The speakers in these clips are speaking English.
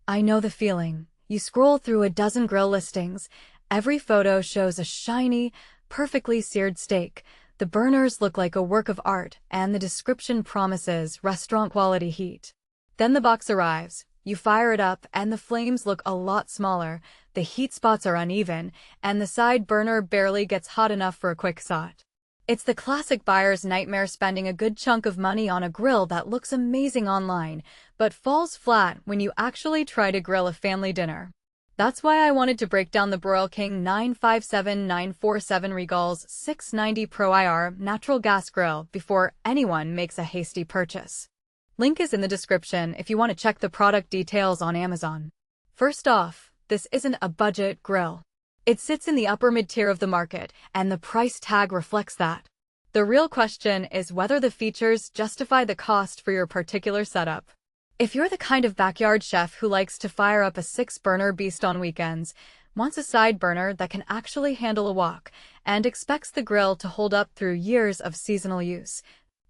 I know the feeling. You scroll through a dozen grill listings. Every photo shows a shiny, perfectly seared steak. The burners look like a work of art, and the description promises restaurant-quality heat. Then the box arrives. You fire it up, and the flames look a lot smaller, the heat spots are uneven, and the side burner barely gets hot enough for a quick shot. It's the classic buyer's nightmare, spending a good chunk of money on a grill that looks amazing online, but falls flat when you actually try to grill a family dinner. That's why I wanted to break down the Broil King 957947 Regal's 690 Pro IR natural gas grill before anyone makes a hasty purchase. Link is in the description if you want to check the product details on Amazon. First off, this isn't a budget grill. It sits in the upper mid-tier of the market, and the price tag reflects that. The real question is whether the features justify the cost for your particular setup. If you're the kind of backyard chef who likes to fire up a 6-burner beast on weekends, wants a side burner that can actually handle a wok, and expects the grill to hold up through years of seasonal use,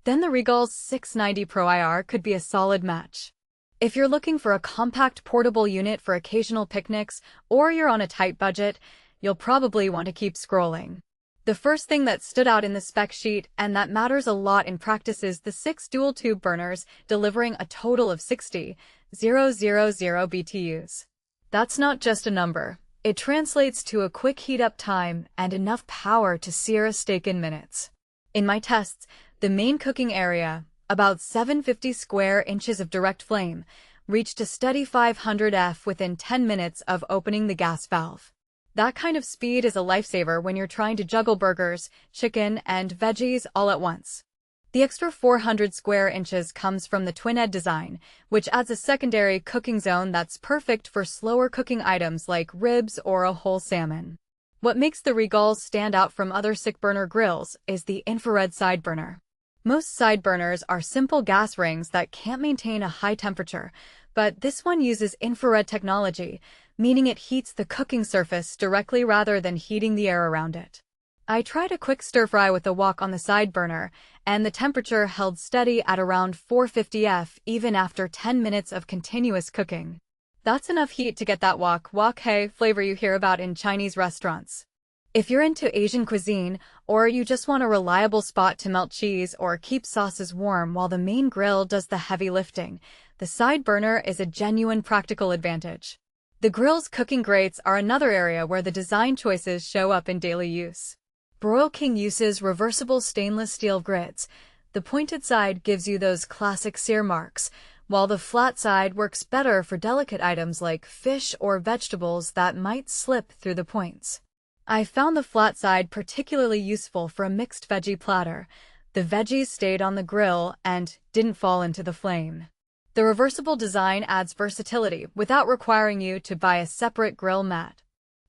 then the Regal's 690 Pro IR could be a solid match. If you're looking for a compact portable unit for occasional picnics, or you're on a tight budget, you'll probably want to keep scrolling. The first thing that stood out in the spec sheet, and that matters a lot in practice, is the 6 dual-tube burners, delivering a total of 60,000 BTUs. That's not just a number. It translates to a quick heat-up time and enough power to sear a steak in minutes. In my tests, the main cooking area, about 750 square inches of direct flame, reached a steady 500 F within 10 minutes of opening the gas valve. That kind of speed is a lifesaver when you're trying to juggle burgers, chicken, and veggies all at once. The extra 400 square inches comes from the twin-head design, which adds a secondary cooking zone that's perfect for slower cooking items like ribs or a whole salmon. What makes the Regals stand out from other 6-burner grills is the infrared side burner. Most side burners are simple gas rings that can't maintain a high temperature, but this one uses infrared technology, meaning it heats the cooking surface directly rather than heating the air around it. I tried a quick stir-fry with a wok on the side burner, and the temperature held steady at around 450 F even after 10 minutes of continuous cooking. That's enough heat to get that wok hey flavor you hear about in Chinese restaurants. If you're into Asian cuisine, or you just want a reliable spot to melt cheese or keep sauces warm while the main grill does the heavy lifting, the side burner is a genuine practical advantage. The grill's cooking grates are another area where the design choices show up in daily use. Broil King uses reversible stainless steel grits. The pointed side gives you those classic sear marks, while the flat side works better for delicate items like fish or vegetables that might slip through the points. I found the flat side particularly useful for a mixed veggie platter. The veggies stayed on the grill and didn't fall into the flame. The reversible design adds versatility without requiring you to buy a separate grill mat.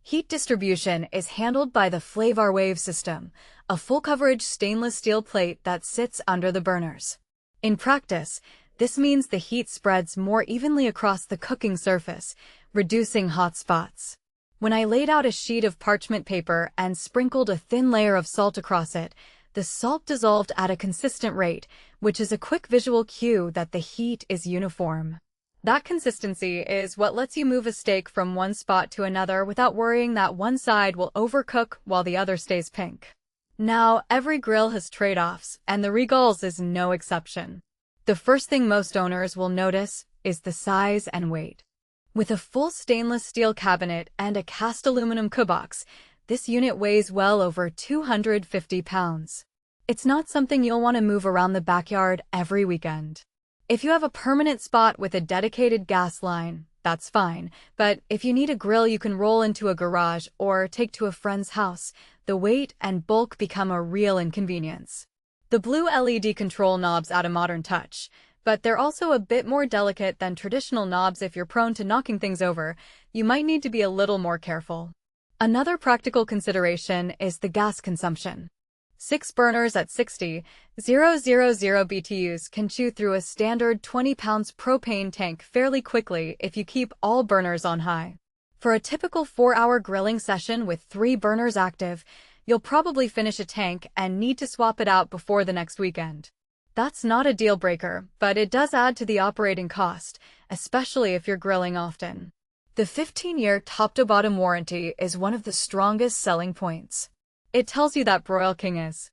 Heat distribution is handled by the Flav-R-Wave system, a full-coverage stainless steel plate that sits under the burners. In practice, this means the heat spreads more evenly across the cooking surface, reducing hot spots. When I laid out a sheet of parchment paper and sprinkled a thin layer of salt across it, the salt dissolved at a consistent rate, which is a quick visual cue that the heat is uniform. That consistency is what lets you move a steak from one spot to another without worrying that one side will overcook while the other stays pink. Now, every grill has trade-offs, and the Regal's is no exception. The first thing most owners will notice is the size and weight. With a full stainless steel cabinet and a cast aluminum cookbox, this unit weighs well over 250 pounds. It's not something you'll want to move around the backyard every weekend. If you have a permanent spot with a dedicated gas line, that's fine, but if you need a grill you can roll into a garage or take to a friend's house, the weight and bulk become a real inconvenience. The blue LED control knobs add a modern touch, but they're also a bit more delicate than traditional knobs. If you're prone to knocking things over, you might need to be a little more careful. Another practical consideration is the gas consumption. 6 burners at 60,000 BTUs can chew through a standard 20-pound propane tank fairly quickly if you keep all burners on high. For a typical 4-hour grilling session with 3 burners active, you'll probably finish a tank and need to swap it out before the next weekend. That's not a deal breaker, but it does add to the operating cost, especially if you're grilling often. The 15-year top-to-bottom warranty is one of the strongest selling points. It tells you that Broil King is